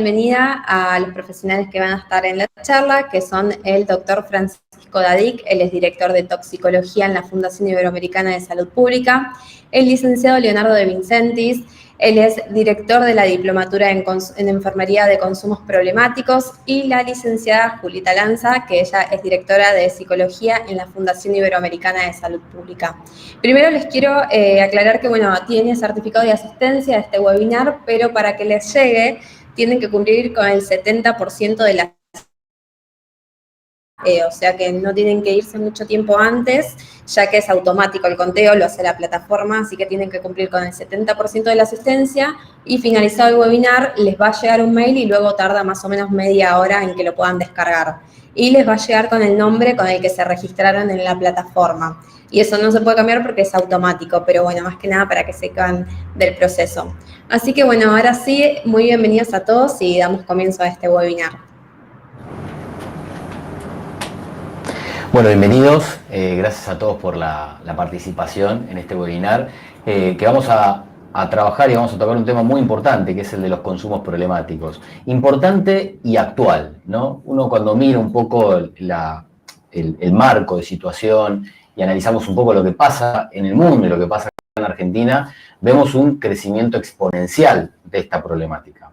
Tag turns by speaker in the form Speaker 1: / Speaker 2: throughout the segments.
Speaker 1: Bienvenida a los profesionales que van a estar en la charla, que son el doctor Francisco Dadic, él es director de toxicología en la Fundación Iberoamericana de Salud Pública, el licenciado Leonardo de Vincentis, él es director de la diplomatura en enfermería de consumos problemáticos, y la licenciada Julita Lanza, que ella es directora de psicología en la Fundación Iberoamericana de Salud Pública. Primero les quiero aclarar que, tiene certificado de asistencia a este webinar, pero para que les llegue, tienen que cumplir con el 70% de la o sea que no tienen que irse mucho tiempo antes, ya que es automático el conteo, lo hace la plataforma, así que tienen que cumplir con el 70% de la asistencia, y finalizado el webinar les va a llegar un mail y luego tarda más o menos media hora en que lo puedan descargar. Y les va a llegar con el nombre con el que se registraron en la plataforma. Y eso no se puede cambiar porque es automático, pero más que nada para que sepan del proceso. Así que ahora sí, muy bienvenidos a todos y damos comienzo a este webinar.
Speaker 2: Bueno, bienvenidos. Gracias a todos por la participación en este webinar, que vamos a trabajar y vamos a tocar un tema muy importante, que es el de los consumos problemáticos. Importante y actual, ¿no? Uno cuando mira un poco el marco de situación y analizamos un poco lo que pasa en el mundo y lo que pasa en Argentina, vemos un crecimiento exponencial de esta problemática.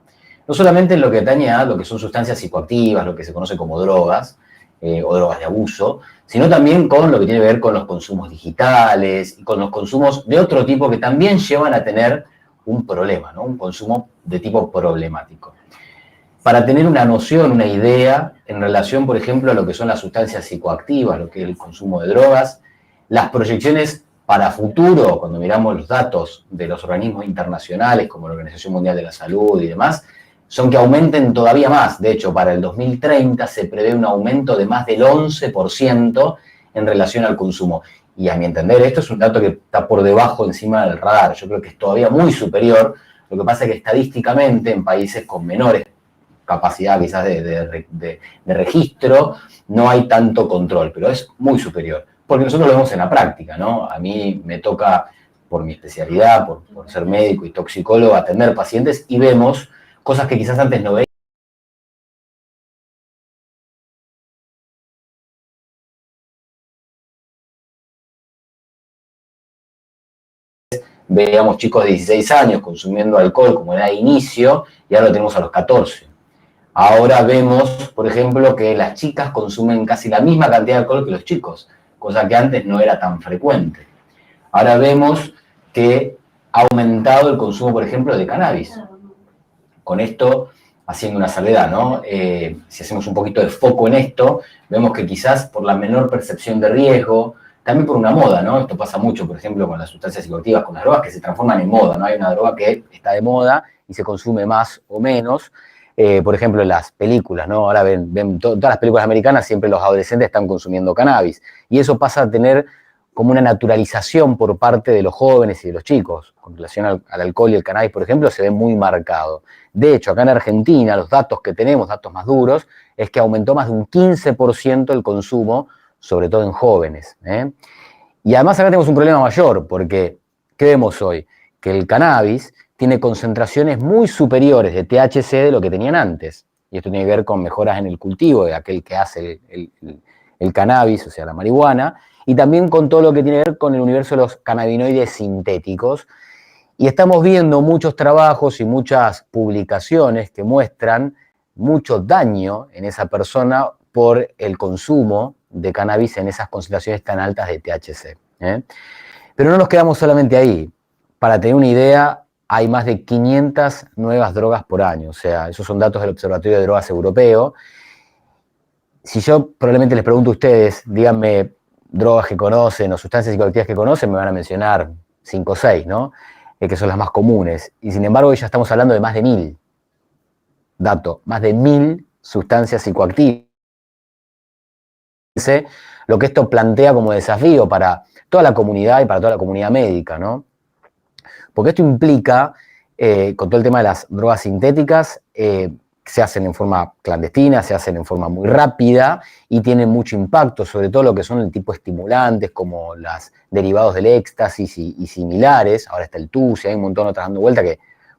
Speaker 2: No solamente en lo que atañe a lo que son sustancias psicoactivas, lo que se conoce como drogas, o drogas de abuso, sino también con lo que tiene que ver con los consumos digitales y con los consumos de otro tipo que también llevan a tener un problema, ¿no? Un consumo de tipo problemático. Para tener una noción, una idea en relación, por ejemplo, a lo que son las sustancias psicoactivas, lo que es el consumo de drogas, las proyecciones para futuro, cuando miramos los datos de los organismos internacionales como la Organización Mundial de la Salud y demás, son que aumenten todavía más. De hecho, para el 2030 se prevé un aumento de más del 11% en relación al consumo. Y a mi entender, esto es un dato que está por debajo, encima del radar. Yo creo que es todavía muy superior. Lo que pasa es que estadísticamente en países con menores capacidad quizás de registro, no hay tanto control, pero es muy superior. Porque nosotros lo vemos en la práctica, ¿no? A mí me toca, por mi especialidad, por ser médico y toxicólogo, atender pacientes y vemos cosas que quizás antes no veíamos chicos de 16 años consumiendo alcohol como edad de inicio, y ahora lo tenemos a los 14. Ahora vemos, por ejemplo, que las chicas consumen casi la misma cantidad de alcohol que los chicos, cosa que antes no era tan frecuente. Ahora vemos que ha aumentado el consumo, por ejemplo, de cannabis. Con esto, haciendo una salvedad, ¿no? Si hacemos un poquito de foco en esto, vemos que quizás por la menor percepción de riesgo, también por una moda, ¿no? Esto pasa mucho, por ejemplo, con las sustancias psicoactivas, con las drogas que se transforman en moda, ¿no? Hay una droga que está de moda y se consume más o menos. Por ejemplo, en las películas, ¿no? Ahora ven todas las películas americanas, siempre los adolescentes están consumiendo cannabis. Y eso pasa a tener como una naturalización por parte de los jóvenes y de los chicos. Con relación al alcohol y el cannabis, por ejemplo, se ve muy marcado. De hecho, acá en Argentina, los datos que tenemos, datos más duros, es que aumentó más de un 15% el consumo, sobre todo en jóvenes, ¿eh? Y además acá tenemos un problema mayor, porque, ¿qué vemos hoy? Que el cannabis tiene concentraciones muy superiores de THC de lo que tenían antes. Y esto tiene que ver con mejoras en el cultivo de aquel que hace el cannabis, o sea, la marihuana, y también con todo lo que tiene que ver con el universo de los cannabinoides sintéticos. Y estamos viendo muchos trabajos y muchas publicaciones que muestran mucho daño en esa persona por el consumo de cannabis en esas concentraciones tan altas de THC, ¿eh? Pero no nos quedamos solamente ahí. Para tener una idea, hay más de 500 nuevas drogas por año. O sea, esos son datos del Observatorio de Drogas Europeo. Si yo probablemente les pregunto a ustedes, díganme drogas que conocen o sustancias psicoactivas que conocen, me van a mencionar 5 o 6, ¿no? Que son las más comunes. Y sin embargo, hoy ya estamos hablando de más de 1000. Dato, más de 1000 sustancias psicoactivas. Lo que esto plantea como desafío para toda la comunidad y para toda la comunidad médica, ¿no? Porque esto implica, con todo el tema de las drogas sintéticas, se hacen en forma clandestina, se hacen en forma muy rápida y tienen mucho impacto, sobre todo lo que son el tipo estimulantes, como los derivados del éxtasis y similares. Ahora está el TUSI, hay un montón otras dando vuelta que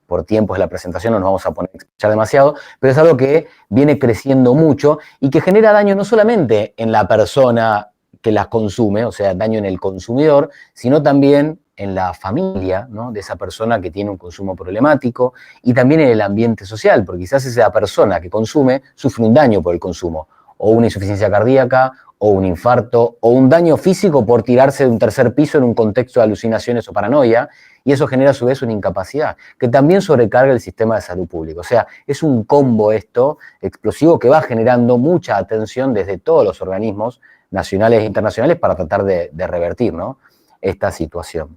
Speaker 2: por tiempos de la presentación no nos vamos a poner a explicar demasiado, pero es algo que viene creciendo mucho y que genera daño no solamente en la persona que las consume, o sea, daño en el consumidor, sino también en la familia, ¿no?, de esa persona que tiene un consumo problemático y también en el ambiente social, porque quizás esa persona que consume sufre un daño por el consumo, o una insuficiencia cardíaca, o un infarto, o un daño físico por tirarse de un tercer piso en un contexto de alucinaciones o paranoia, y eso genera a su vez una incapacidad, que también sobrecarga el sistema de salud pública. O sea, es un combo esto explosivo que va generando mucha atención desde todos los organismos nacionales e internacionales para tratar de revertir, ¿no?, esta situación.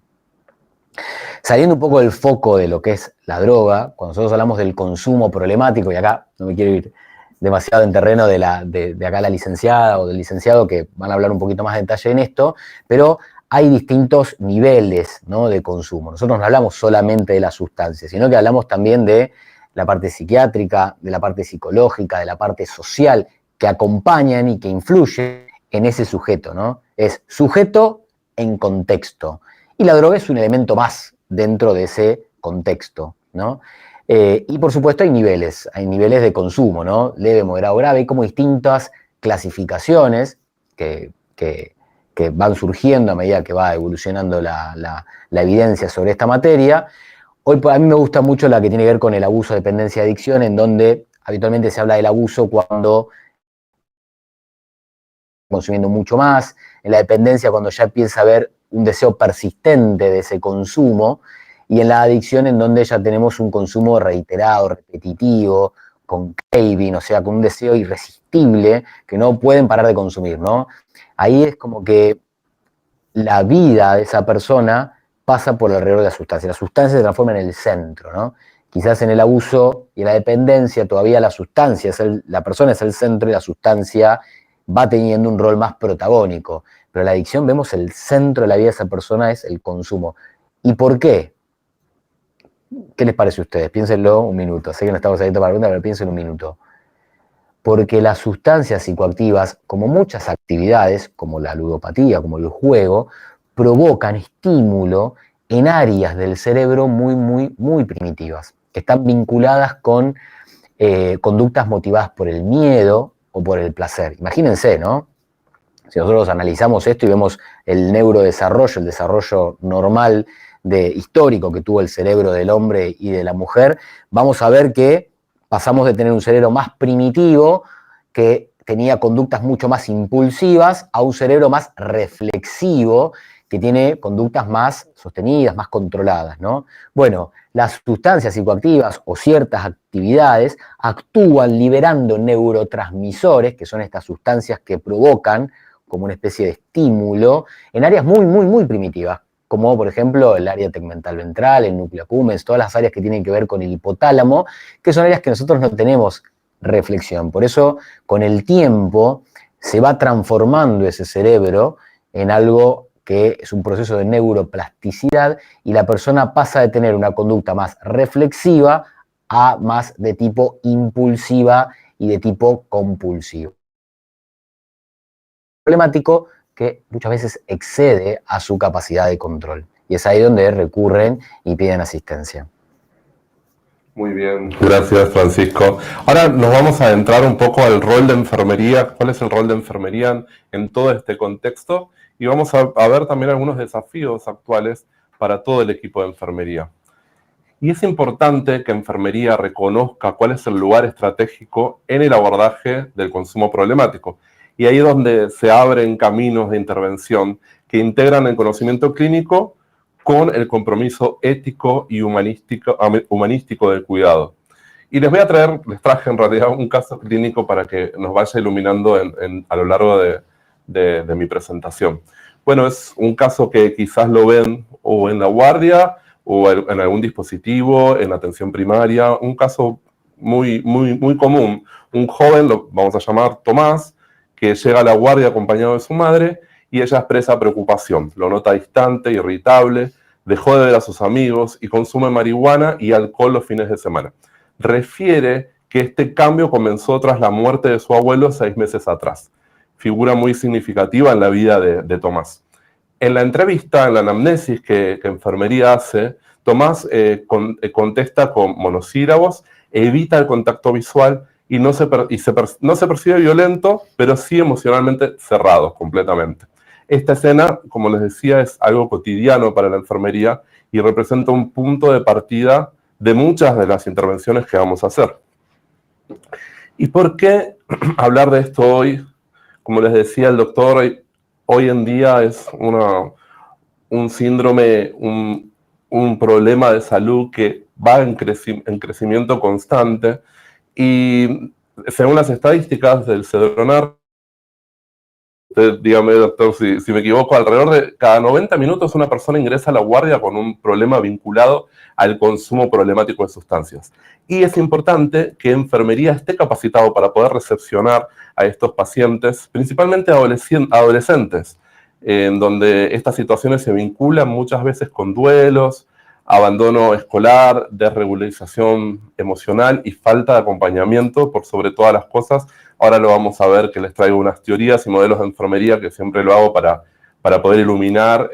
Speaker 2: Saliendo un poco del foco de lo que es la droga, cuando nosotros hablamos del consumo problemático, y acá no me quiero ir demasiado en terreno de acá la licenciada o del licenciado, que van a hablar un poquito más de detalle en esto, pero hay distintos niveles, ¿no?, de consumo. Nosotros no hablamos solamente de la sustancia, sino que hablamos también de la parte psiquiátrica, de la parte psicológica, de la parte social, que acompañan y que influyen en ese sujeto, ¿no? Es sujeto en contexto. Y la droga es un elemento más dentro de ese contexto, ¿no? Y por supuesto hay niveles de consumo, ¿no? Leve, moderado, grave, hay como distintas clasificaciones que van surgiendo a medida que va evolucionando la evidencia sobre esta materia. Hoy a mí me gusta mucho la que tiene que ver con el abuso, dependencia, adicción, en donde habitualmente se habla del abuso cuando consumiendo mucho más, en la dependencia cuando ya empieza a haber un deseo persistente de ese consumo, y en la adicción en donde ya tenemos un consumo reiterado, repetitivo, con craving, o sea, con un deseo irresistible que no pueden parar de consumir, ¿no? Ahí es como que la vida de esa persona pasa por alrededor de la sustancia. La sustancia se transforma en el centro, ¿no? Quizás en el abuso y en la dependencia todavía la sustancia, la persona es el centro y la sustancia va teniendo un rol más protagónico. Pero la adicción, vemos el centro de la vida de esa persona es el consumo. ¿Y por qué? ¿Qué les parece a ustedes? Piénsenlo un minuto. Sé que no estamos ahí para preguntar, pero piensen un minuto. Porque las sustancias psicoactivas, como muchas actividades, como la ludopatía, como el juego, provocan estímulo en áreas del cerebro muy, muy, muy primitivas, que están vinculadas con conductas motivadas por el miedo o por el placer. Imagínense, ¿no? Si nosotros analizamos esto y vemos el neurodesarrollo, el desarrollo normal histórico que tuvo el cerebro del hombre y de la mujer, vamos a ver que pasamos de tener un cerebro más primitivo, que tenía conductas mucho más impulsivas, a un cerebro más reflexivo, que tiene conductas más sostenidas, más controladas, ¿no? Bueno, las sustancias psicoactivas o ciertas actividades actúan liberando neurotransmisores, que son estas sustancias que provocan como una especie de estímulo, en áreas muy, muy, muy primitivas, como por ejemplo el área tegmental ventral, el núcleo accumbens, todas las áreas que tienen que ver con el hipotálamo, que son áreas que nosotros no tenemos reflexión. Por eso, con el tiempo, se va transformando ese cerebro en algo que es un proceso de neuroplasticidad y la persona pasa de tener una conducta más reflexiva a más de tipo impulsiva y de tipo compulsivo. Problemático que muchas veces excede a su capacidad de control. Y es ahí donde recurren y piden asistencia.
Speaker 3: Muy bien, gracias Francisco. Ahora nos vamos a adentrar un poco al rol de enfermería, cuál es el rol de enfermería en todo este contexto, y vamos a ver también algunos desafíos actuales para todo el equipo de enfermería. Y es importante que enfermería reconozca cuál es el lugar estratégico en el abordaje del consumo problemático. Y ahí es donde se abren caminos de intervención que integran el conocimiento clínico con el compromiso ético y humanístico del cuidado. Y les traje en realidad un caso clínico para que nos vaya iluminando a lo largo de mi presentación. Bueno, es un caso que quizás lo ven o en la guardia o en algún dispositivo, en la atención primaria, un caso muy, muy, muy común. Un joven, lo vamos a llamar Tomás, que llega a la guardia acompañado de su madre y ella expresa preocupación. Lo nota distante, irritable, dejó de ver a sus amigos y consume marihuana y alcohol los fines de semana. Refiere que este cambio comenzó tras la muerte de su abuelo 6 meses atrás. Figura muy significativa en la vida de Tomás. En la entrevista, en la anamnesis que enfermería hace, Tomás contesta con monosílabos, evita el contacto visual y no se percibe violento, pero sí emocionalmente cerrado completamente. Esta escena, como les decía, es algo cotidiano para la enfermería y representa un punto de partida de muchas de las intervenciones que vamos a hacer. ¿Y por qué hablar de esto hoy? Como les decía el doctor, hoy en día es un síndrome, un problema de salud que va en crecimiento constante y según las estadísticas del CEDRONAR, dígame, doctor, si me equivoco, alrededor de cada 90 minutos una persona ingresa a la guardia con un problema vinculado al consumo problemático de sustancias. Y es importante que enfermería esté capacitado para poder recepcionar a estos pacientes, principalmente adolescentes, en donde estas situaciones se vinculan muchas veces con duelos, abandono escolar, desregularización emocional y falta de acompañamiento por sobre todas las cosas. Ahora lo vamos a ver, que les traigo unas teorías y modelos de enfermería que siempre lo hago para poder iluminar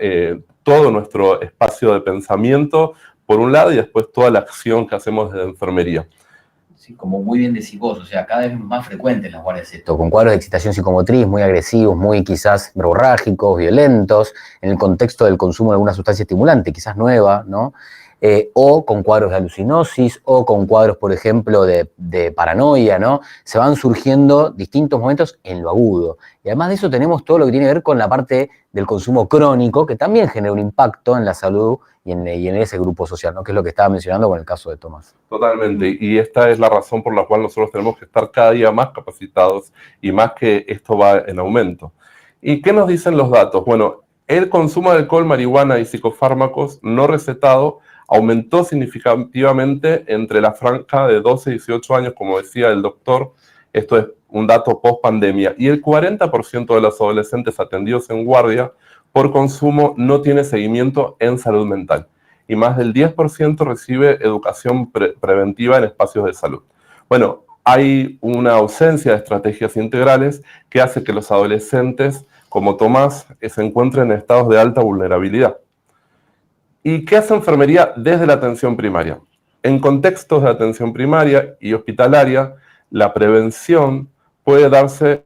Speaker 3: todo nuestro espacio de pensamiento, por un lado, y después toda la acción que hacemos desde enfermería.
Speaker 2: Sí, como muy bien decís vos, o sea, cada vez más frecuente en las guardias esto, con cuadros de excitación psicomotriz muy agresivos, muy quizás verborrágicos, violentos, en el contexto del consumo de alguna sustancia estimulante, quizás nueva, ¿no? O con cuadros de alucinosis, o con cuadros, por ejemplo, de paranoia, ¿no? Se van surgiendo distintos momentos en lo agudo. Y además de eso tenemos todo lo que tiene que ver con la parte del consumo crónico, que también genera un impacto en la salud y en ese grupo social, ¿no? Que es lo que estaba mencionando con el caso de Tomás.
Speaker 3: Totalmente, y esta es la razón por la cual nosotros tenemos que estar cada día más capacitados y más que esto va en aumento. ¿Y qué nos dicen los datos? Bueno, el consumo de alcohol, marihuana y psicofármacos no recetado aumentó significativamente entre la franja de 12 y 18 años, como decía el doctor. Esto es un dato post pandemia. Y el 40% de los adolescentes atendidos en guardia por consumo no tiene seguimiento en salud mental. Y más del 10% recibe educación preventiva en espacios de salud. Bueno, hay una ausencia de estrategias integrales que hace que los adolescentes, como Tomás, se encuentren en estados de alta vulnerabilidad. ¿Y qué hace enfermería desde la atención primaria? En contextos de atención primaria y hospitalaria, la prevención puede darse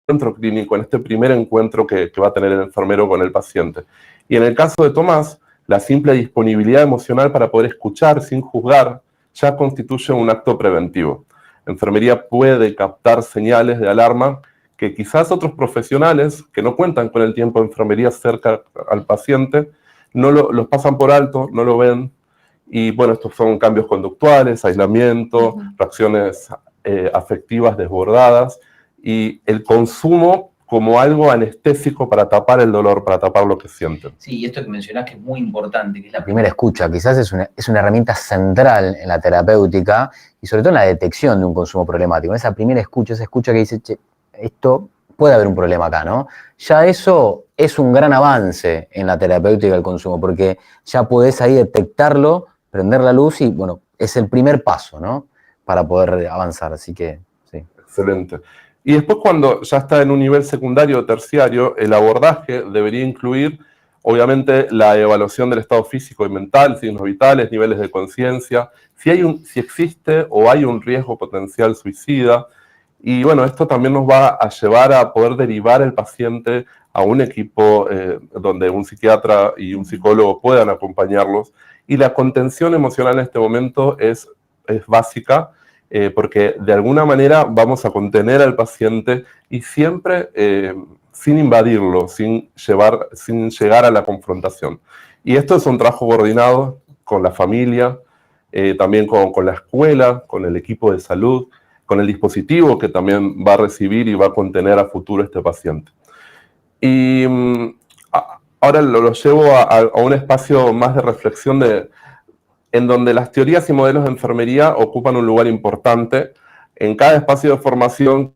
Speaker 3: encuentro clínico, en este primer encuentro que va a tener el enfermero con el paciente. Y en el caso de Tomás, la simple disponibilidad emocional para poder escuchar sin juzgar ya constituye un acto preventivo. La enfermería puede captar señales de alarma que quizás otros profesionales que no cuentan con el tiempo de enfermería cerca al paciente los pasan por alto, no lo ven. Y bueno, estos son cambios conductuales, aislamiento, reacciones afectivas desbordadas y el consumo como algo anestésico para tapar el dolor, para tapar lo que sienten.
Speaker 2: Sí, y esto que mencionás que es muy importante, que es la primera escucha, quizás es una herramienta central en la terapéutica y sobre todo en la detección de un consumo problemático. Esa primera escucha, esa escucha que dice, che, esto puede haber un problema acá, ¿no? Ya eso es un gran avance en la terapéutica del consumo, porque ya podés ahí detectarlo, prender la luz y, bueno, es el primer paso, ¿no? Para poder avanzar, así que, sí.
Speaker 3: Excelente. Y después cuando ya está en un nivel secundario o terciario, el abordaje debería incluir, obviamente, la evaluación del estado físico y mental, signos vitales, niveles de conciencia, si existe o hay un riesgo potencial suicida. Y bueno, esto también nos va a llevar a poder derivar el paciente a un equipo donde un psiquiatra y un psicólogo puedan acompañarlos. Y la contención emocional en este momento es básica, porque de alguna manera vamos a contener al paciente y siempre sin invadirlo, sin llegar a la confrontación. Y esto es un trabajo coordinado con la familia, también con la escuela, con el equipo de salud, con el dispositivo que también va a recibir y va a contener a futuro este paciente. Y ahora lo llevo a un espacio más de reflexión en donde las teorías y modelos de enfermería ocupan un lugar importante. En cada espacio de formación que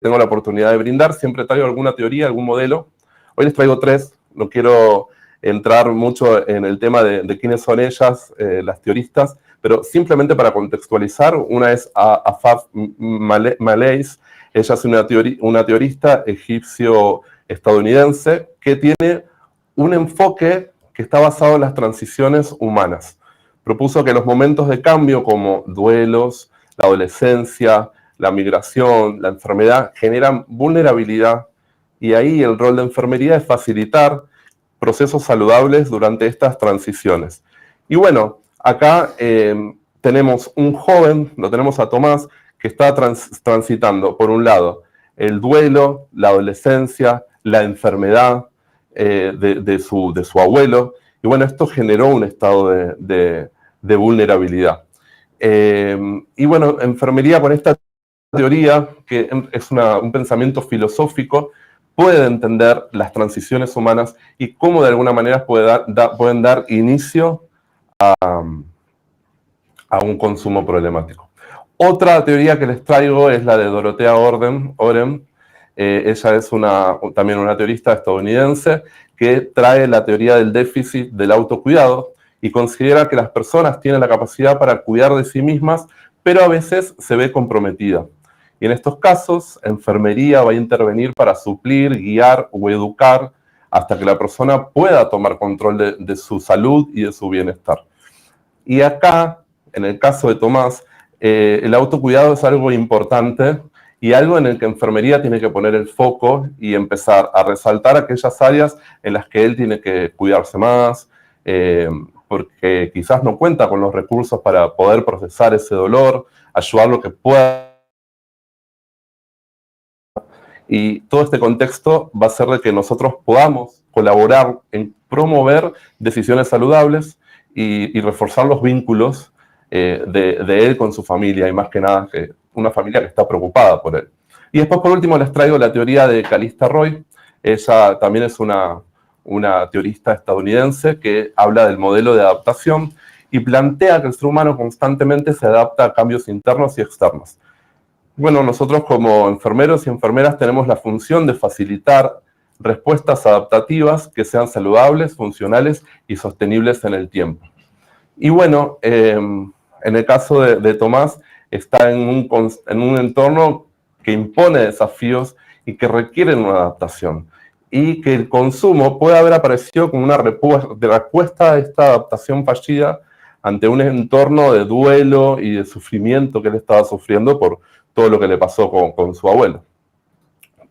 Speaker 3: tengo la oportunidad de brindar, siempre traigo alguna teoría, algún modelo. Hoy les traigo 3, no quiero entrar mucho en el tema de quiénes son ellas, las teoristas, pero simplemente para contextualizar, una es Afaf Malays. Ella es una teorista egipcio-estadounidense que tiene un enfoque que está basado en las transiciones humanas. Propuso que los momentos de cambio como duelos, la adolescencia, la migración, la enfermedad, generan vulnerabilidad, y ahí el rol de enfermería es facilitar procesos saludables durante estas transiciones. Y bueno, acá tenemos un joven, lo tenemos a Tomás, que está transitando, por un lado, el duelo, la adolescencia, la enfermedad de su abuelo, y bueno, esto generó un estado de vulnerabilidad. Y bueno, enfermería con esta teoría, que es un pensamiento filosófico, puede entender las transiciones humanas y cómo de alguna manera pueden dar inicio a un consumo problemático. Otra teoría que les traigo es la de Dorothea Oren. Ella es también una teorista estadounidense que trae la teoría del déficit del autocuidado y considera que las personas tienen la capacidad para cuidar de sí mismas, pero a veces se ve comprometida. Y en estos casos, enfermería va a intervenir para suplir, guiar o educar hasta que la persona pueda tomar control de su salud y de su bienestar. Y acá, en el caso de Tomás, el autocuidado es algo importante y algo en el que enfermería tiene que poner el foco y empezar a resaltar aquellas áreas en las que él tiene que cuidarse más, porque quizás no cuenta con los recursos para poder procesar ese dolor, ayudarlo que pueda. Y todo este contexto va a hacer de que nosotros podamos colaborar en promover decisiones saludables y reforzar los vínculos de él con su familia, y más que nada que una familia que está preocupada por él. Y después, por último, les traigo la teoría de Calista Roy. Ella también es una teorista estadounidense que habla del modelo de adaptación y plantea que el ser humano constantemente se adapta a cambios internos y externos. Bueno, nosotros como enfermeros y enfermeras tenemos la función de facilitar respuestas adaptativas que sean saludables, funcionales y sostenibles en el tiempo. Y bueno, en el caso de Tomás, está en un entorno que impone desafíos y que requieren una adaptación. Y que el consumo puede haber aparecido como una respuesta a esta adaptación fallida ante un entorno de duelo y de sufrimiento que él estaba sufriendo por todo lo que le pasó con su abuelo.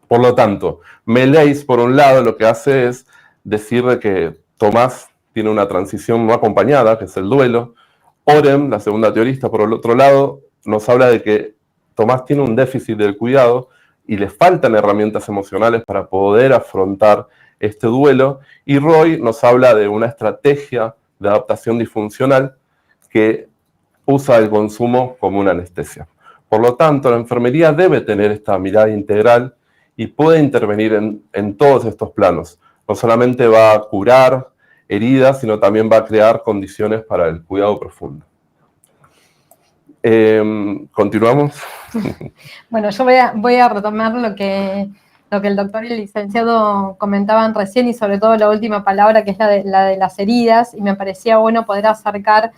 Speaker 3: Por lo tanto, Meléis, por un lado, lo que hace es decir de que Tomás tiene una transición no acompañada, que es el duelo. Oren, la segunda teorista, por el otro lado, nos habla de que Tomás tiene un déficit del cuidado y le faltan herramientas emocionales para poder afrontar este duelo. Y Roy nos habla de una estrategia de adaptación disfuncional que usa el consumo como una anestesia. Por lo tanto, la enfermería debe tener esta mirada integral y puede intervenir en todos estos planos. No solamente va a curar heridas, sino también va a crear condiciones para el cuidado profundo. ¿Continuamos?
Speaker 4: Bueno, yo voy a retomar lo que el doctor y el licenciado comentaban recién, y sobre todo la última palabra, que es la de las heridas, y me parecía bueno poder acercar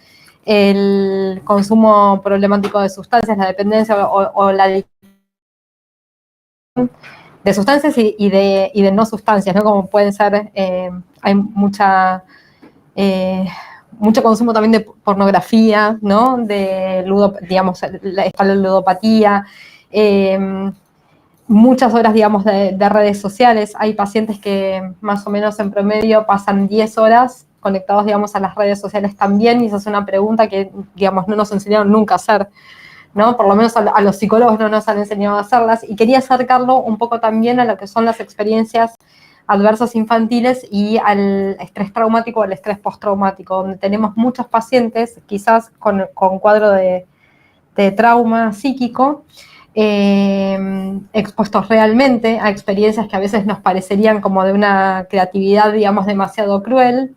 Speaker 4: el consumo problemático de sustancias, la dependencia o la adicción de sustancias y de no sustancias, ¿no? Como pueden ser, hay mucho consumo también de pornografía, ¿no? Digamos, está la ludopatía, muchas horas, digamos, de redes sociales. Hay pacientes que más o menos en promedio pasan 10 horas conectados, digamos, a las redes sociales también, y esa es una pregunta que, digamos, no nos enseñaron nunca a hacer, ¿no? Por lo menos a los psicólogos no nos han enseñado a hacerlas, y quería acercarlo un poco también a lo que son las experiencias adversas infantiles y al estrés traumático o al estrés postraumático, donde tenemos muchos pacientes, quizás con cuadro de trauma psíquico, expuestos realmente a experiencias que a veces nos parecerían como de una creatividad, digamos, demasiado cruel,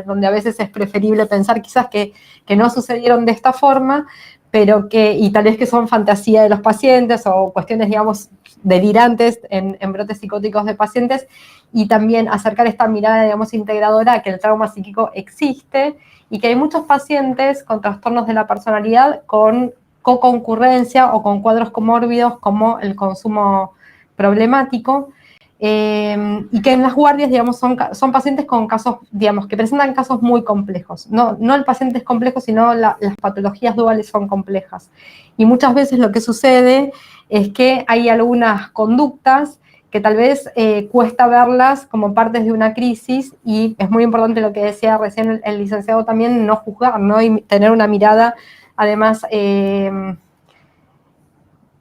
Speaker 4: donde a veces es preferible pensar quizás que no sucedieron de esta forma, pero y tal vez que son fantasía de los pacientes o cuestiones, digamos, delirantes en brotes psicóticos de pacientes, y también acercar esta mirada, digamos, integradora a que el trauma psíquico existe y que hay muchos pacientes con trastornos de la personalidad con co-concurrencia o con cuadros comórbidos como el consumo problemático, y que en las guardias, digamos, son pacientes con casos, digamos, que presentan casos muy complejos. No el paciente es complejo, sino las patologías duales son complejas. Y muchas veces lo que sucede es que hay algunas conductas que tal vez cuesta verlas como partes de una crisis, y es muy importante lo que decía recién el licenciado también, no juzgar, ¿no? Y tener una mirada, además,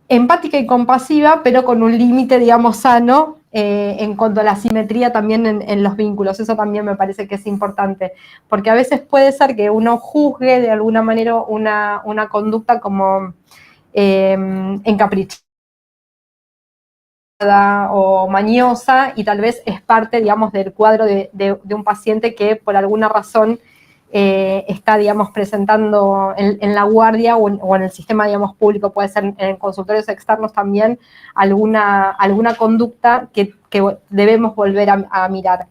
Speaker 4: empática y compasiva, pero con un límite, digamos, sano, en cuanto a la simetría también en los vínculos. Eso también me parece que es importante, porque a veces puede ser que uno juzgue de alguna manera una conducta como encaprichada o mañosa, y tal vez es parte, digamos, del cuadro de un paciente que por alguna razón está, digamos, presentando en la guardia o en el sistema, digamos, público, puede ser en consultorios externos también, alguna conducta que debemos volver a mirar.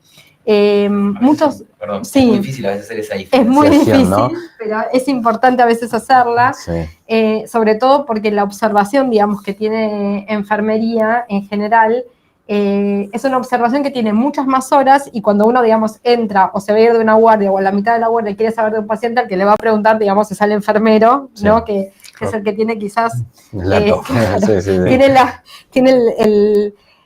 Speaker 4: Muchos,
Speaker 2: Perdón,
Speaker 4: sí,
Speaker 2: es muy difícil a veces hacer esa
Speaker 4: es
Speaker 2: diferenciación,
Speaker 4: muy difícil,
Speaker 2: ¿no?
Speaker 4: pero es importante a veces hacerla,
Speaker 2: Sí.
Speaker 4: sobre todo porque la observación, digamos, que tiene enfermería en general, es una observación que tiene muchas más horas, y cuando uno, digamos, entra o se va a ir de una guardia o a la mitad de la guardia y quiere saber de un paciente, al que le va a preguntar, digamos, es al enfermero,
Speaker 2: Sí.
Speaker 4: ¿no? Que es el que tiene quizás,
Speaker 2: Claro. Sí, sí, sí.
Speaker 4: tiene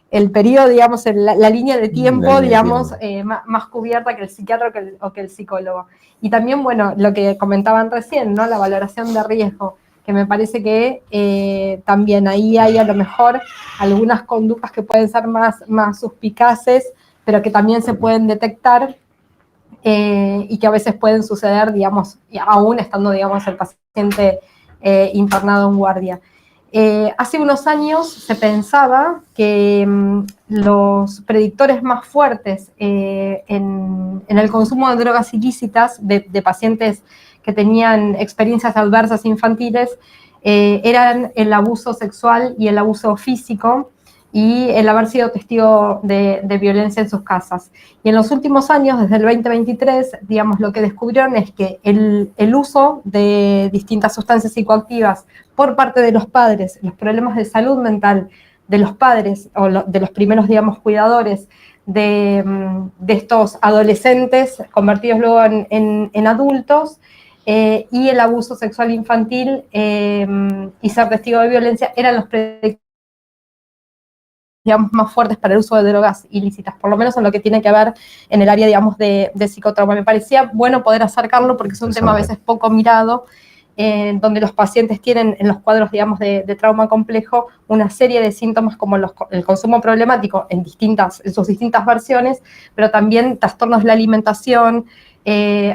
Speaker 4: el periodo, digamos, la línea de tiempo,
Speaker 2: La línea de
Speaker 4: digamos,
Speaker 2: tiempo.
Speaker 4: más cubierta que el psiquiatra o que el psicólogo. Y también, bueno, lo que comentaban recién, ¿no? La valoración de riesgo, que me parece que también ahí hay a lo mejor algunas conductas que pueden ser más suspicaces, pero que también se pueden detectar, y que a veces pueden suceder, digamos, aún estando, digamos, el paciente internado en guardia. Hace unos años se pensaba que los predictores más fuertes en el consumo de drogas ilícitas de pacientes que tenían experiencias adversas infantiles eran el abuso sexual y el abuso físico, y el haber sido testigo de violencia en sus casas. Y en los últimos años, desde el 2023, digamos, lo que descubrieron es que el uso de distintas sustancias psicoactivas por parte de los padres, los problemas de salud mental de los padres o de los primeros, digamos, cuidadores de estos adolescentes convertidos luego en adultos, y el abuso sexual infantil y ser testigo de violencia eran los predictores, digamos, más fuertes para el uso de drogas ilícitas, por lo menos en lo que tiene que ver en el área, digamos, de psicotrauma. Me parecía bueno poder acercarlo porque es un tema a veces poco mirado, donde los pacientes tienen en los cuadros, digamos, de trauma complejo una serie de síntomas como el consumo problemático en sus distintas versiones, pero también trastornos de la alimentación,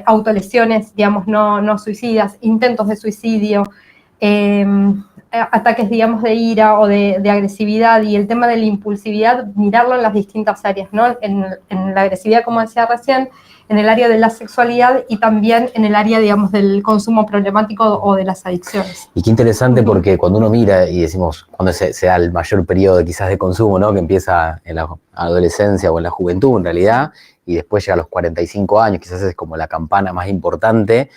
Speaker 4: autolesiones, digamos, no suicidas, intentos de suicidio, ataques, digamos, de ira o de agresividad, y el tema de la impulsividad, mirarlo en las distintas áreas, ¿no? En la agresividad, como decía recién, en el área de la sexualidad, y también en el área, digamos, del consumo problemático o de las adicciones.
Speaker 2: Y qué interesante, porque cuando uno mira y decimos, cuando se da el mayor periodo quizás de consumo, ¿no? Que empieza en la adolescencia o en la juventud en realidad, y después llega a los 45 años, quizás es como la campana más importante.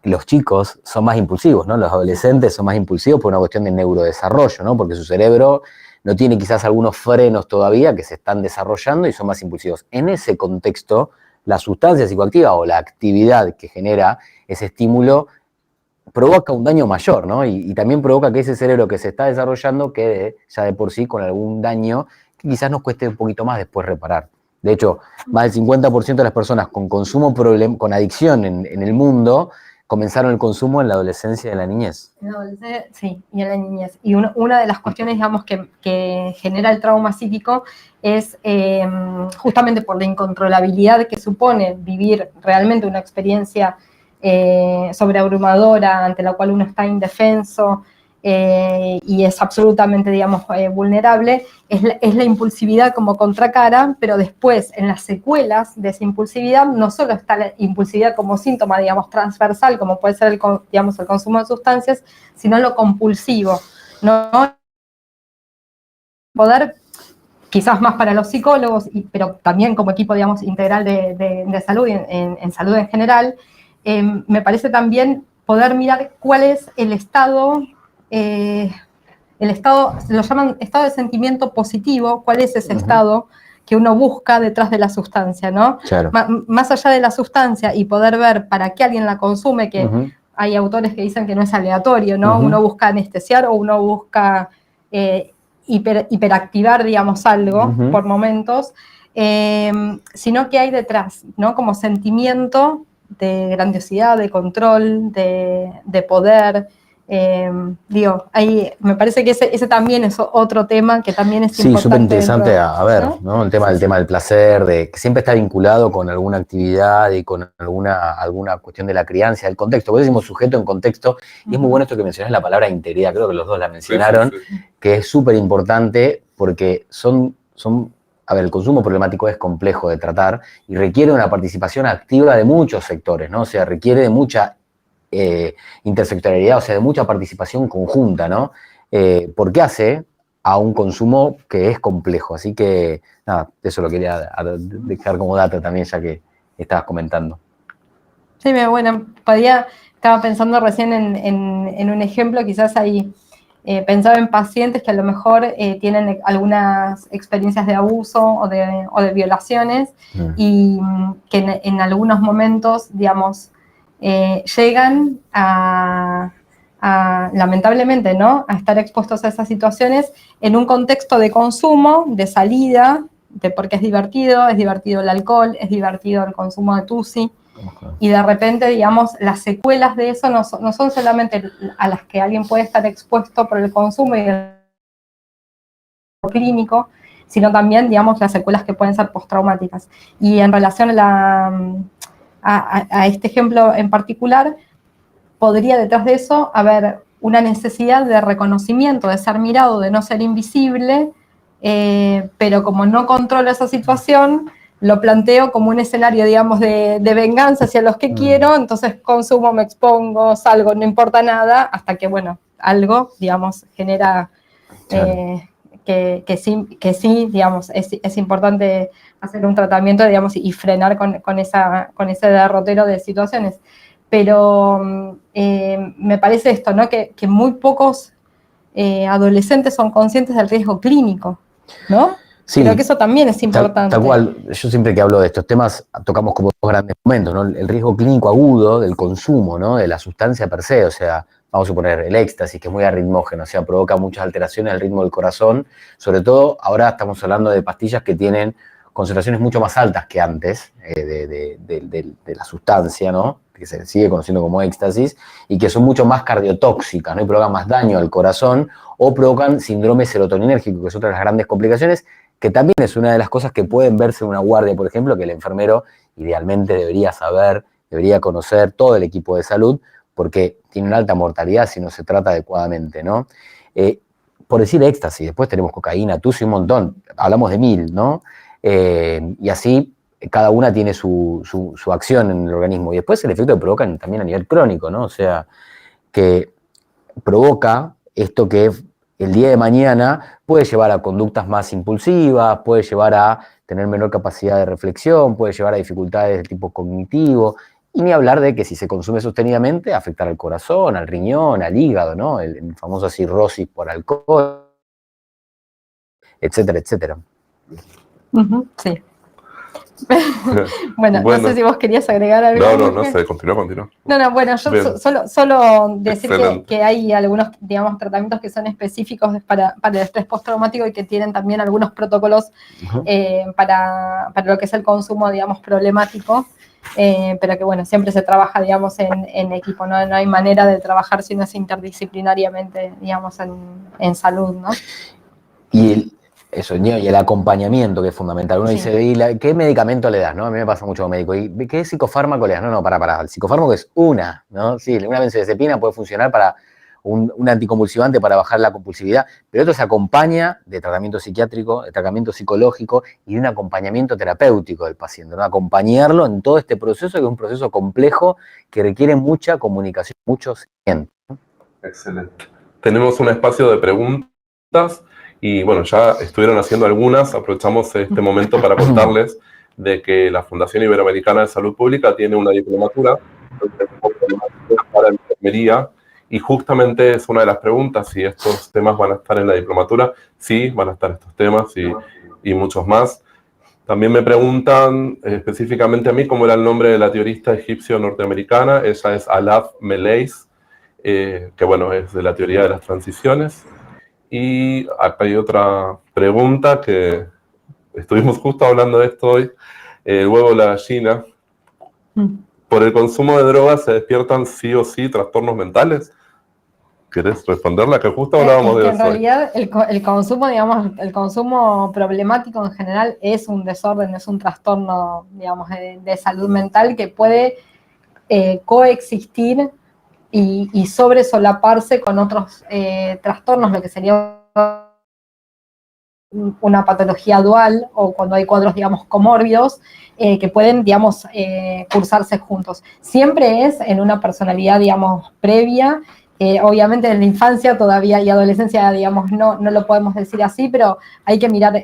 Speaker 2: Los chicos son más impulsivos, ¿no? Los adolescentes son más impulsivos por una cuestión de neurodesarrollo, ¿no? Porque su cerebro no tiene quizás algunos frenos todavía que se están desarrollando y son más impulsivos. En ese contexto, la sustancia psicoactiva o la actividad que genera ese estímulo provoca un daño mayor, ¿no? Y también provoca que ese cerebro que se está desarrollando quede ya de por sí con algún daño que quizás nos cueste un poquito más después reparar. De hecho, más del 50% de las personas con consumo con adicción en el mundo comenzaron el consumo en la adolescencia y en la niñez.
Speaker 4: En la adolescencia, sí, y en la niñez. Y una de las cuestiones, digamos, que genera el trauma psíquico es justamente por la incontrolabilidad que supone vivir realmente una experiencia sobreabrumadora, ante la cual uno está indefenso y es absolutamente, digamos, vulnerable, es la impulsividad como contracara, pero después en las secuelas de esa impulsividad no solo está la impulsividad como síntoma, digamos, transversal, como puede ser digamos, el consumo de sustancias, sino lo compulsivo, ¿no? Poder, quizás más para los psicólogos, pero también como equipo, digamos, integral de salud, en salud en general, me parece también poder mirar cuál es el estado el estado, lo llaman estado de sentimiento positivo, cuál es ese estado que uno busca detrás de la sustancia, ¿no?
Speaker 2: Claro.
Speaker 4: Más allá de la sustancia y poder ver para qué alguien la consume, que hay autores que dicen que no es aleatorio, ¿no? Uno busca anestesiar o uno busca hiperactivar, digamos, algo por momentos, sino que hay detrás, ¿no? Como sentimiento de grandiosidad, de control, de poder. Me parece que ese también es otro tema que también es importante.
Speaker 2: Sí, súper interesante a ver, ¿no? El tema del placer, que siempre está vinculado con alguna actividad y con alguna cuestión de la crianza, del contexto. Por eso decimos sujeto en contexto, y es muy bueno esto que mencionás, la palabra integridad, creo que los dos la mencionaron, que es súper importante porque a ver, el consumo problemático es complejo de tratar y requiere una participación activa de muchos sectores, ¿no? O sea, requiere de mucha intersectorialidad, o sea, de mucha participación conjunta, ¿no? Porque hace a un consumo que es complejo. Así que, nada, eso lo quería dejar como dato también, ya que estabas comentando.
Speaker 4: Sí, bueno, estaba pensando recién en un ejemplo, quizás ahí pensaba en pacientes que a lo mejor tienen algunas experiencias de abuso o de violaciones y que en algunos momentos, digamos, llegan lamentablemente, ¿no?, a estar expuestos a esas situaciones en un contexto de consumo, de salida, porque es divertido el alcohol, es divertido el consumo de tusi, y de repente, digamos, las secuelas de eso no son solamente a las que alguien puede estar expuesto por el consumo y el clínico, sino también, digamos, las secuelas que pueden ser postraumáticas. Y en relación a este ejemplo en particular, podría detrás de eso haber una necesidad de reconocimiento, de ser mirado, de no ser invisible, pero como no controlo esa situación, lo planteo como un escenario, digamos, de venganza hacia los que quiero, entonces consumo, me expongo, salgo, no importa nada, hasta que, bueno, algo, digamos, genera que sí, digamos, es importante hacer un tratamiento, digamos, y frenar con ese derrotero de situaciones. Pero me parece esto, ¿no?, que muy pocos adolescentes son conscientes del riesgo clínico, ¿no?
Speaker 2: Sí,
Speaker 4: creo que eso también es importante.
Speaker 2: Tal cual, yo siempre que hablo de estos temas tocamos como dos grandes momentos, ¿no? El riesgo clínico agudo del consumo, ¿no?, de la sustancia per se, o sea, vamos a suponer el éxtasis, que es muy arritmógeno, o sea, provoca muchas alteraciones del ritmo del corazón, sobre todo ahora estamos hablando de pastillas que tienen concentraciones mucho más altas que antes de la sustancia, ¿no?, que se sigue conociendo como éxtasis, y que son mucho más cardiotóxicas, ¿no?, y provocan más daño al corazón, o provocan síndrome serotoninérgico, que es otra de las grandes complicaciones, que también es una de las cosas que pueden verse en una guardia, por ejemplo, que el enfermero idealmente debería saber, debería conocer todo el equipo de salud, porque tiene una alta mortalidad si no se trata adecuadamente, ¿no? Por decir éxtasis, después tenemos cocaína, tusi, un montón, hablamos de 1000, ¿no? Y así cada una tiene su acción en el organismo. Y después el efecto que provocan también a nivel crónico, ¿no? O sea, que provoca esto que el día de mañana puede llevar a conductas más impulsivas, puede llevar a tener menor capacidad de reflexión, puede llevar a dificultades de tipo cognitivo, y ni hablar de que si se consume sostenidamente afectar al corazón, al riñón, al hígado, ¿no? El famoso cirrosis por alcohol, etcétera, etcétera.
Speaker 4: Sí. Bueno, no sé si vos querías agregar algo.
Speaker 3: No sé, continúa.
Speaker 4: No, bueno, yo solo decir que hay algunos, digamos, tratamientos que son específicos para el estrés postraumático y que tienen también algunos protocolos para lo que es el consumo, digamos, problemático, pero que, bueno, siempre se trabaja, digamos, en equipo, ¿no? No hay manera de trabajar si no es interdisciplinariamente, digamos, en salud, ¿no?
Speaker 2: Y el acompañamiento, que es fundamental. Uno dice, ¿qué medicamento le das? ¿No? A mí me pasa mucho como médico. ¿Y qué psicofármaco le das? No, para. El psicofármaco es ¿no? Sí, una benzodiazepina puede funcionar para un anticonvulsivante para bajar la compulsividad, pero esto se acompaña de tratamiento psiquiátrico, de tratamiento psicológico y de un acompañamiento terapéutico del paciente, ¿no? Acompañarlo en todo este proceso, que es un proceso complejo que requiere mucha comunicación, mucho seguimiento.
Speaker 3: Excelente. Tenemos un espacio de preguntas. Y bueno, ya estuvieron haciendo algunas, aprovechamos este momento para contarles de que la Fundación Iberoamericana de Salud Pública tiene una diplomatura para enfermería Y justamente es una de las preguntas, si estos temas van a estar en la diplomatura. Sí, van a estar estos temas y muchos más. También me preguntan específicamente a mí cómo era el nombre de la teorista egipcio-norteamericana. Ella es Alaf Meleis, que bueno, es de la teoría de las transiciones. Y acá hay otra pregunta que estuvimos justo hablando de esto hoy. El huevo o la gallina. ¿Por el consumo de drogas se despiertan sí o sí trastornos mentales? ¿Querés responderla? Que justo hablábamos de eso.
Speaker 4: En realidad el consumo, digamos, el consumo problemático en general es un desorden, es un trastorno, digamos, de salud mental que puede coexistir y sobresolaparse con otros trastornos, lo que sería una patología dual o cuando hay cuadros, digamos, comórbidos que pueden, digamos, cursarse juntos. Siempre es en una personalidad, digamos, previa. Obviamente en la infancia todavía y adolescencia, digamos, no lo podemos decir así, pero hay que mirar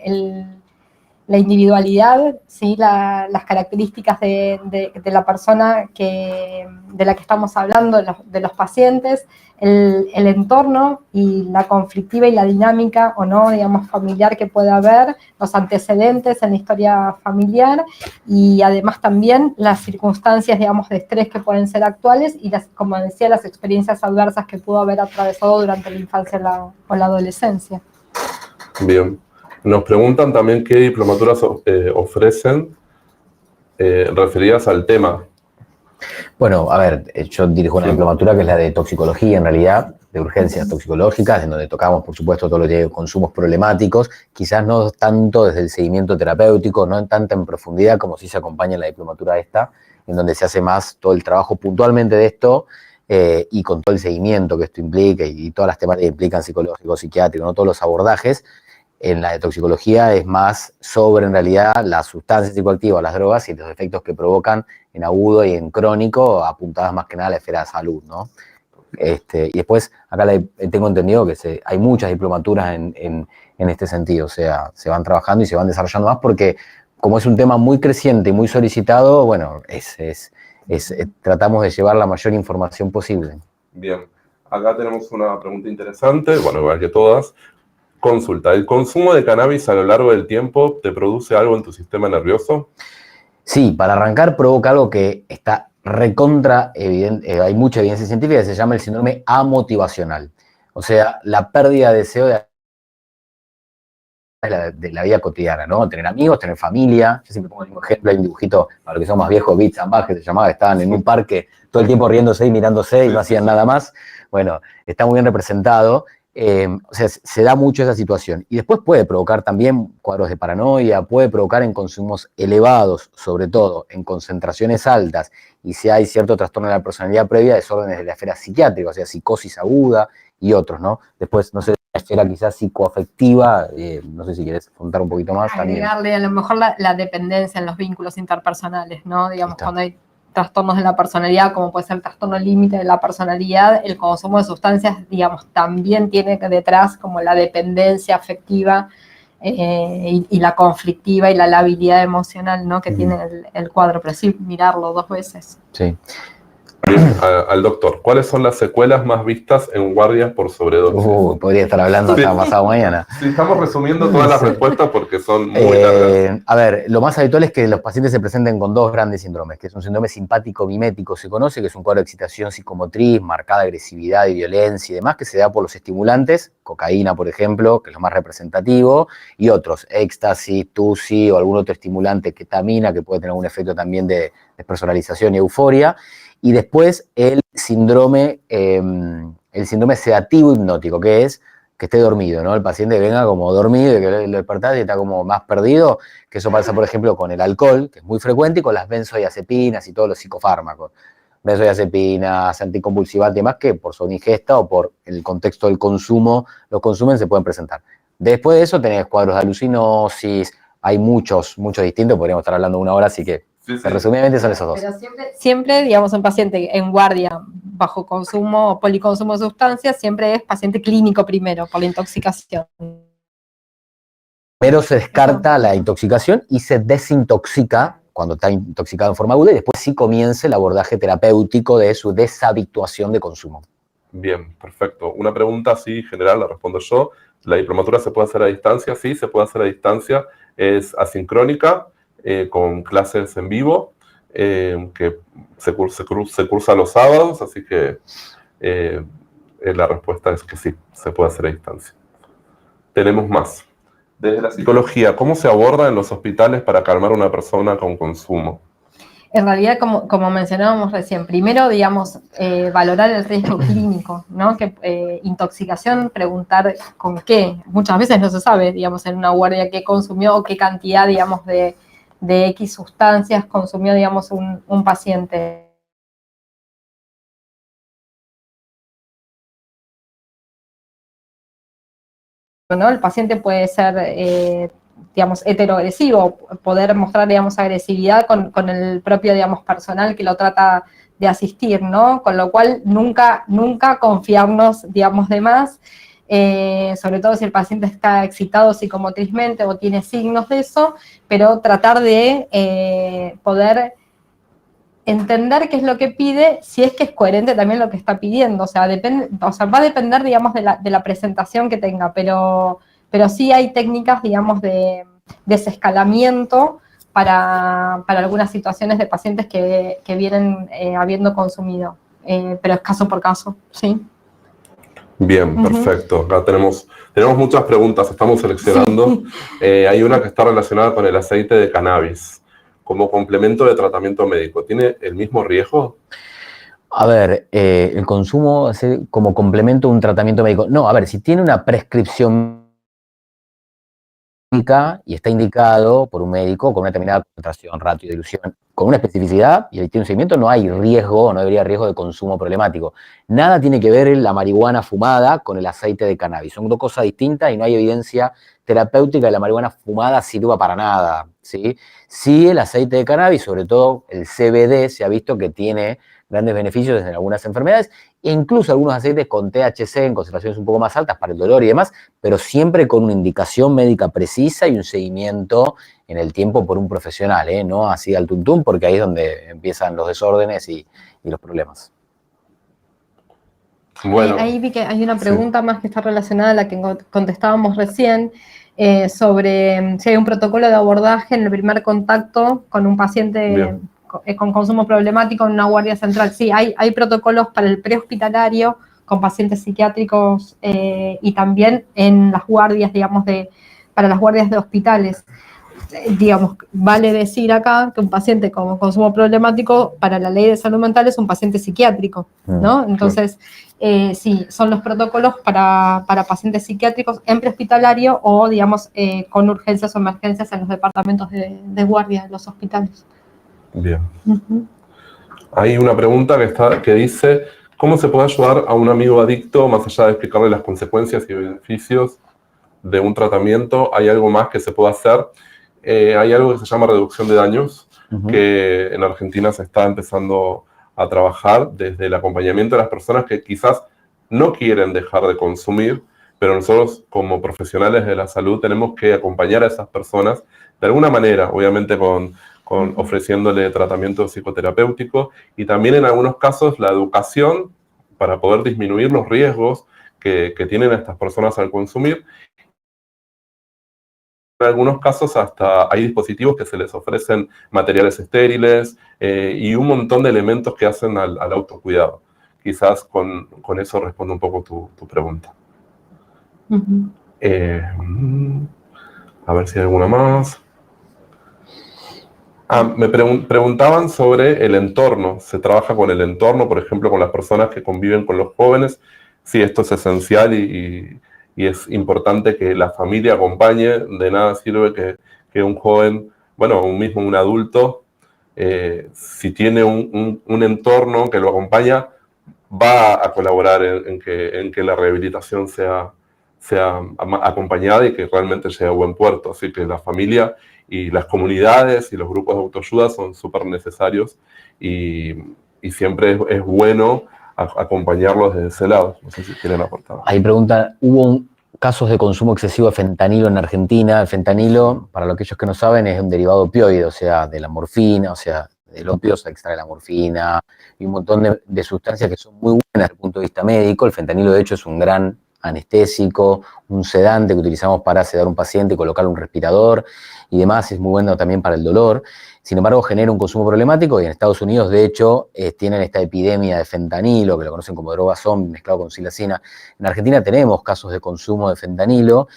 Speaker 4: la individualidad, ¿sí? Las características de la persona de la que estamos hablando, de los pacientes, el entorno y la conflictiva y la dinámica o no, digamos, familiar que puede haber, los antecedentes en la historia familiar y además también las circunstancias, digamos, de estrés que pueden ser actuales y, como decía, las experiencias adversas que pudo haber atravesado durante la infancia o la adolescencia.
Speaker 3: Bien. Nos preguntan también qué diplomaturas ofrecen referidas al tema.
Speaker 2: Bueno, a ver, yo dirijo una diplomatura que es la de toxicología, en realidad, de urgencias toxicológicas, en donde tocamos, por supuesto, todo lo que consumos problemáticos, quizás no tanto desde el seguimiento terapéutico, no tanto en profundidad como si se acompaña en la diplomatura esta, en donde se hace más todo el trabajo puntualmente de esto y con todo el seguimiento que esto implica y todas las temáticas que implican psicológico, psiquiátrico, ¿no? Todos los abordajes. En la de toxicología es más sobre, en realidad, las sustancias psicoactivas, las drogas y los efectos que provocan en agudo y en crónico, apuntadas más que nada a la esfera de salud, ¿no? Y después, acá tengo entendido que hay muchas diplomaturas en este sentido, o sea, se van trabajando y se van desarrollando más porque, como es un tema muy creciente y muy solicitado, bueno, tratamos de llevar la mayor información posible.
Speaker 3: Bien, acá tenemos una pregunta interesante, bueno, igual que todas. Consulta, ¿el consumo de cannabis a lo largo del tiempo te produce algo en tu sistema nervioso?
Speaker 2: Sí, para arrancar provoca algo que está recontra evidente, hay mucha evidencia científica que se llama el síndrome amotivacional. O sea, la pérdida de deseo de la vida cotidiana, ¿no? Tener amigos, tener familia. Yo siempre pongo el mismo ejemplo, hay un dibujito, para los que son más viejos, Bits and Bugs, que se llamaba, que estaban en un parque todo el tiempo riéndose y mirándose y no hacían nada más. Bueno, está muy bien representado. O sea, se da mucho esa situación. Y después puede provocar también cuadros de paranoia, puede provocar en consumos elevados, sobre todo en concentraciones altas, y si hay cierto trastorno de la personalidad previa, desórdenes de la esfera psiquiátrica, o sea, psicosis aguda y otros, ¿no? Después, no sé, la esfera quizás psicoafectiva, no sé si quieres contar un poquito más también.
Speaker 4: Agregarle a lo mejor la dependencia en los vínculos interpersonales, ¿no? Digamos, cuando hay trastornos de la personalidad, como puede ser el trastorno límite de la personalidad, el consumo de sustancias, digamos, también tiene detrás como la dependencia afectiva y la conflictiva y la labilidad emocional, ¿no? Que tiene el cuadro, pero sí, mirarlo 2 veces.
Speaker 2: Sí.
Speaker 3: Bien, al doctor, ¿cuáles son las secuelas más vistas en guardias por sobredosis?
Speaker 2: Podría estar hablando hasta pasado mañana.
Speaker 3: Sí, estamos resumiendo todas las respuestas porque son muy largas.
Speaker 2: A ver, lo más habitual es que los pacientes se presenten con 2 grandes síndromes, que es un síndrome simpático-mimético, se conoce, que es un cuadro de excitación psicomotriz, marcada agresividad y violencia y demás, que se da por los estimulantes, cocaína, por ejemplo, que es lo más representativo, y otros, éxtasis, tusi o algún otro estimulante, ketamina, que puede tener un efecto también de despersonalización y euforia. Y después el síndrome sedativo hipnótico, que es que esté dormido, ¿no? El paciente venga como dormido y que lo despertás y está como más perdido, que eso pasa, por ejemplo, con el alcohol, que es muy frecuente, y con las benzodiazepinas y todos los psicofármacos. Benzodiazepinas, anticonvulsivantes y demás, que por su ingesta o por el contexto del consumo, los consumen, se pueden presentar. Después de eso tenés cuadros de alucinosis, hay muchos distintos, podríamos estar hablando 1 hora, así que resumidamente son esos 2.
Speaker 4: Pero siempre, digamos, un paciente en guardia bajo consumo o policonsumo de sustancias, siempre es paciente clínico primero, por la intoxicación.
Speaker 2: Primero se descarta la intoxicación y se desintoxica cuando está intoxicado en forma aguda y después sí comienza el abordaje terapéutico de su deshabituación de consumo.
Speaker 3: Bien, perfecto. Una pregunta así general, la respondo yo. ¿La diplomatura se puede hacer a distancia? Sí, se puede hacer a distancia. Es asincrónica, con clases en vivo, que se cursa los sábados, así que la respuesta es que sí, se puede hacer a distancia. Tenemos más. Desde la psicología, ¿cómo se aborda en los hospitales para calmar a una persona con consumo?
Speaker 4: En realidad, como mencionábamos recién, primero, digamos, valorar el riesgo clínico, ¿no? Que intoxicación, preguntar con qué. Muchas veces no se sabe, digamos, en una guardia qué consumió o qué cantidad, digamos, de X sustancias consumió, digamos, un paciente. ¿No? El paciente puede ser, digamos, heteroagresivo, poder mostrar, digamos, agresividad con el propio, digamos, personal que lo trata de asistir, ¿no? Con lo cual, nunca confiarnos, digamos, de más, sobre todo si el paciente está excitado psicomotrizmente o tiene signos de eso, pero tratar de poder entender qué es lo que pide, si es que es coherente también lo que está pidiendo, o sea, va a depender, digamos, de la presentación que tenga, pero sí hay técnicas, digamos, de desescalamiento para algunas situaciones de pacientes que vienen habiendo consumido, pero es caso por caso, ¿sí?
Speaker 3: Bien, perfecto. Acá tenemos muchas preguntas, estamos seleccionando. Sí. Hay una que está relacionada con el aceite de cannabis. Como complemento de tratamiento médico, ¿tiene el mismo riesgo?
Speaker 2: A ver, el consumo como complemento de un tratamiento médico. No, a ver, si tiene una prescripción médica y está indicado por un médico con una determinada concentración, ratio, dilución, con una especificidad y tiene un seguimiento, no hay riesgo, no debería haber riesgo de consumo problemático. Nada tiene que ver la marihuana fumada con el aceite de cannabis. Son dos cosas distintas y no hay evidencia terapéutica de la marihuana fumada sirva para nada, ¿sí? Sí, el aceite de cannabis, sobre todo el CBD, se ha visto que tiene grandes beneficios en algunas enfermedades, e incluso algunos aceites con THC en concentraciones un poco más altas para el dolor y demás, pero siempre con una indicación médica precisa y un seguimiento en el tiempo por un profesional, no así al tuntún, porque ahí es donde empiezan los desórdenes y los problemas.
Speaker 4: Bueno, ahí vi que hay una pregunta más que está relacionada a la que contestábamos recién, sobre si hay un protocolo de abordaje en el primer contacto con un paciente con consumo problemático en una guardia central. Sí, hay protocolos para el prehospitalario con pacientes psiquiátricos y también en las guardias, digamos, para las guardias de hospitales. Digamos, vale decir acá que un paciente con consumo problemático para la ley de salud mental es un paciente psiquiátrico, ¿no? Entonces, sí, son los protocolos para pacientes psiquiátricos en prehospitalario o, digamos, con urgencias o emergencias en los departamentos de guardia de los hospitales.
Speaker 3: Bien. Hay una pregunta que dice, ¿cómo se puede ayudar a un amigo adicto más allá de explicarle las consecuencias y beneficios de un tratamiento? ¿Hay algo más que se pueda hacer? Hay algo que se llama reducción de daños, que en Argentina se está empezando a trabajar desde el acompañamiento de las personas que quizás no quieren dejar de consumir, pero nosotros como profesionales de la salud tenemos que acompañar a esas personas de alguna manera, obviamente con ofreciéndole tratamiento psicoterapéutico y también en algunos casos la educación para poder disminuir los riesgos que tienen estas personas al consumir. En algunos casos hasta hay dispositivos que se les ofrecen materiales estériles y un montón de elementos que hacen al autocuidado. Quizás con eso respondo un poco tu pregunta. A ver si hay alguna más. Me preguntaban sobre el entorno. ¿Se trabaja con el entorno, por ejemplo, con las personas que conviven con los jóvenes? Sí, esto es esencial y es importante que la familia acompañe. De nada sirve que un joven, bueno, un adulto, si tiene un entorno que lo acompaña, va a colaborar en que la rehabilitación sea acompañada y que realmente llegue a buen puerto. Así que la familia y las comunidades y los grupos de autoayuda son súper necesarios y siempre es bueno acompañarlos desde ese lado. No sé si quieren aportar.
Speaker 2: Ahí preguntan, ¿hubo casos de consumo excesivo de fentanilo en Argentina? El fentanilo, para aquellos que no saben, es un derivado opioide, o sea, de la morfina, o sea, del opio se extrae la morfina y un montón de sustancias que son muy buenas desde el punto de vista médico. El fentanilo, de hecho, es un gran anestésico, un sedante que utilizamos para sedar a un paciente y colocarle un respirador y demás, es muy bueno también para el dolor. Sin embargo, genera un consumo problemático y en Estados Unidos, de hecho, tienen esta epidemia de fentanilo, que lo conocen como droga zombie mezclado con psilocina. En Argentina tenemos casos de consumo de fentanilo,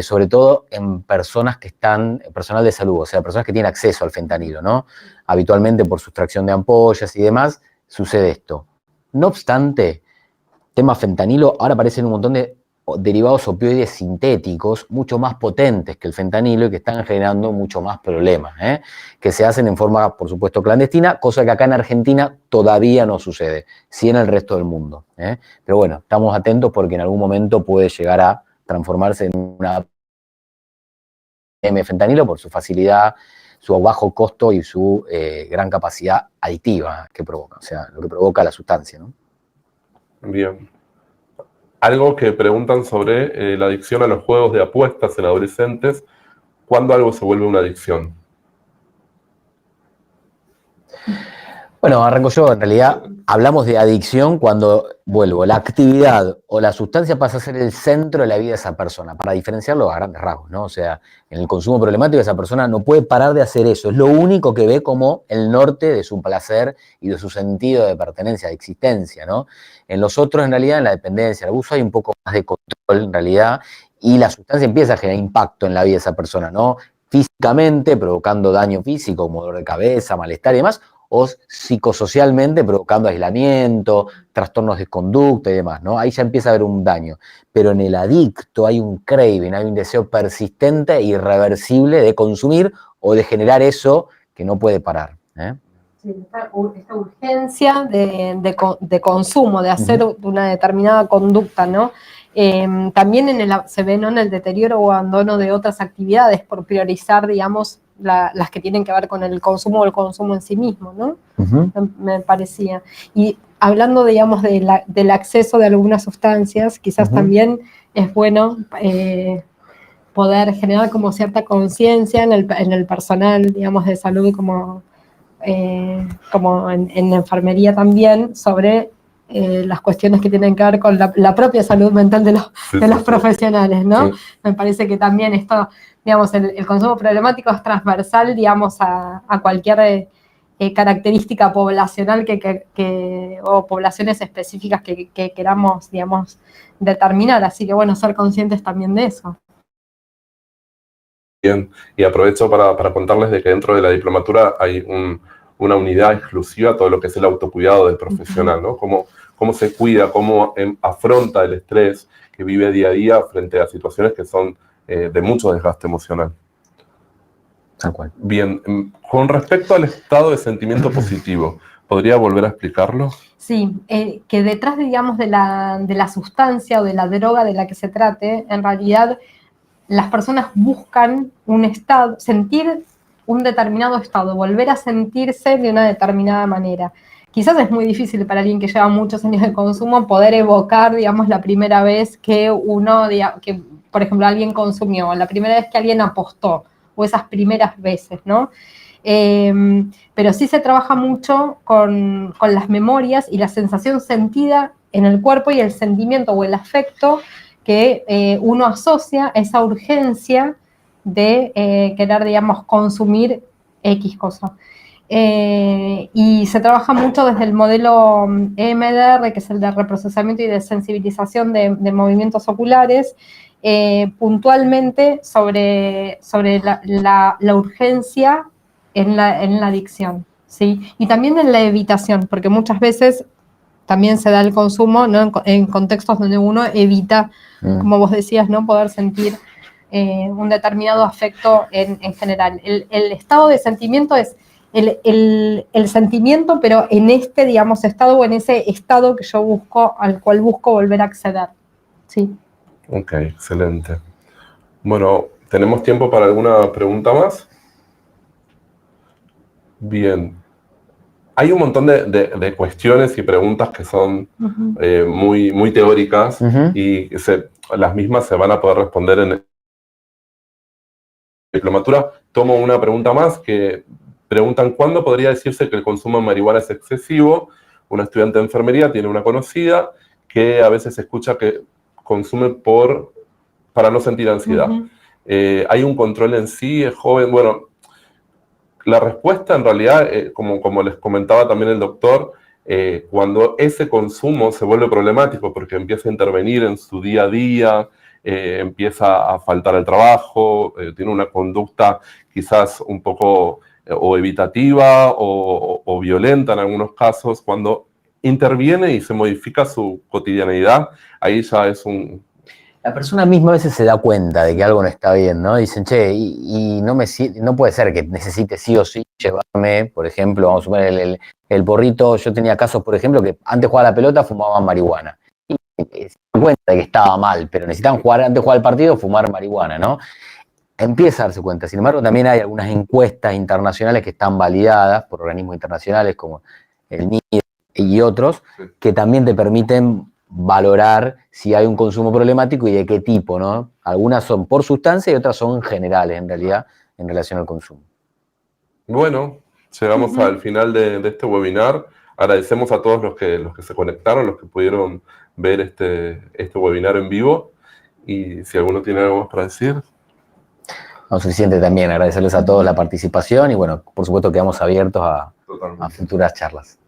Speaker 2: sobre todo en personas que están, personal de salud, o sea, personas que tienen acceso al fentanilo, ¿no? Habitualmente por sustracción de ampollas y demás, sucede esto. No obstante, tema fentanilo, ahora aparecen un montón de derivados opioides sintéticos mucho más potentes que el fentanilo y que están generando mucho más problemas, que se hacen en forma, por supuesto, clandestina, cosa que acá en Argentina todavía no sucede, sí en el resto del mundo. Pero bueno, estamos atentos porque en algún momento puede llegar a transformarse en una fentanilo por su facilidad, su bajo costo y su gran capacidad adictiva que provoca, o sea, lo que provoca la sustancia, ¿no?
Speaker 3: Bien. Algo que preguntan sobre la adicción a los juegos de apuestas en adolescentes. ¿Cuándo algo se vuelve una adicción?
Speaker 2: Bueno, arranco yo. En realidad hablamos de adicción cuando, vuelvo, la actividad o la sustancia pasa a ser el centro de la vida de esa persona, para diferenciarlo a grandes rasgos, ¿no? O sea, en el consumo problemático esa persona no puede parar de hacer eso, es lo único que ve como el norte de su placer y de su sentido de pertenencia, de existencia, ¿no? En los otros, en realidad, en la dependencia, el abuso, hay un poco más de control, en realidad, y la sustancia empieza a generar impacto en la vida de esa persona, ¿no? Físicamente, provocando daño físico, como dolor de cabeza, malestar y demás, o psicosocialmente provocando aislamiento, trastornos de conducta y demás, ¿no? Ahí ya empieza a haber un daño. Pero en el adicto hay un craving, hay un deseo persistente e irreversible de consumir o de generar eso que no puede parar.
Speaker 4: Sí, esta urgencia de consumo, de hacer una determinada conducta, ¿no? También se ve, ¿no?, en el deterioro o abandono de otras actividades por priorizar, digamos, las que tienen que ver con el consumo o el consumo en sí mismo, ¿no? Me parecía. Y hablando, digamos, del acceso de algunas sustancias, quizás también es bueno poder generar como cierta conciencia en el personal, digamos, de salud, como en la enfermería también, sobre las cuestiones que tienen que ver con la propia salud mental de los profesionales, ¿no? Sí. Me parece que también esto, digamos, el consumo problemático es transversal, digamos, a cualquier característica poblacional o poblaciones específicas que queramos, digamos, determinar. Así que, bueno, ser conscientes también de eso.
Speaker 3: Bien, y aprovecho para contarles de que dentro de la diplomatura hay una unidad exclusiva a todo lo que es el autocuidado del profesional, ¿no? Cómo se cuida, cómo afronta el estrés que vive día a día frente a situaciones que son de mucho desgaste emocional.
Speaker 2: Tal cual.
Speaker 3: Bien, con respecto al estado de sentimiento positivo, ¿podría volver a explicarlo?
Speaker 4: Sí, que detrás, digamos, de la sustancia o de la droga de la que se trate, en realidad las personas buscan un estado, sentir un determinado estado, volver a sentirse de una determinada manera. Quizás es muy difícil para alguien que lleva muchos años de consumo poder evocar, digamos, la primera vez que por ejemplo, alguien consumió, la primera vez que alguien apostó, o esas primeras veces, ¿no? Pero sí se trabaja mucho con las memorias y la sensación sentida en el cuerpo y el sentimiento o el afecto que uno asocia a esa urgencia de querer, digamos, consumir X cosa. Y se trabaja mucho desde el modelo EMDR, que es el de reprocesamiento y de sensibilización de movimientos oculares, puntualmente sobre la urgencia en la adicción, ¿sí? Y también en la evitación, porque muchas veces también se da el consumo, ¿no?, en contextos donde uno evita, como vos decías, ¿no?, poder sentir un determinado afecto en general. El estado de sentimiento es el sentimiento, pero en este, digamos, estado o en ese estado que yo busco, al cual busco volver a acceder, ¿sí?
Speaker 3: Ok, excelente. Bueno, ¿tenemos tiempo para alguna pregunta más? Bien. Hay un montón de cuestiones y preguntas que son muy teóricas y las mismas se van a poder responder en diplomatura. Tomo una pregunta más que preguntan, ¿cuándo podría decirse que el consumo de marihuana es excesivo? Una estudiante de enfermería tiene una conocida que a veces escucha que consume para no sentir ansiedad. ¿Hay un control en sí? ¿Es joven? Bueno, la respuesta en realidad, como les comentaba también el doctor, cuando ese consumo se vuelve problemático porque empieza a intervenir en su día a día, empieza a faltar al trabajo, tiene una conducta quizás un poco o evitativa o violenta en algunos casos, cuando interviene y se modifica su cotidianidad, ahí ya es un...
Speaker 2: La persona misma a veces se da cuenta de que algo no está bien, ¿no? Dicen, che, y no puede ser que necesite sí o sí llevarme, por ejemplo, vamos a suponer el porrito. Yo tenía casos, por ejemplo, que antes de jugar a la pelota fumaban marihuana. Y se dan cuenta de que estaba mal, pero necesitaban antes de jugar al partido, fumar marihuana, ¿no? Empieza a darse cuenta. Sin embargo, también hay algunas encuestas internacionales que están validadas por organismos internacionales como el MIR y otros, que también te permiten valorar si hay un consumo problemático y de qué tipo, ¿no? Algunas son por sustancia y otras son generales, en realidad, en relación al consumo.
Speaker 3: Bueno, llegamos al final de este webinar. Agradecemos a todos los que se conectaron, los que pudieron ver este webinar en vivo. Y si alguno tiene algo más para decir...
Speaker 2: No, suficiente también, agradecerles a todos la participación y bueno, por supuesto quedamos abiertos a futuras charlas.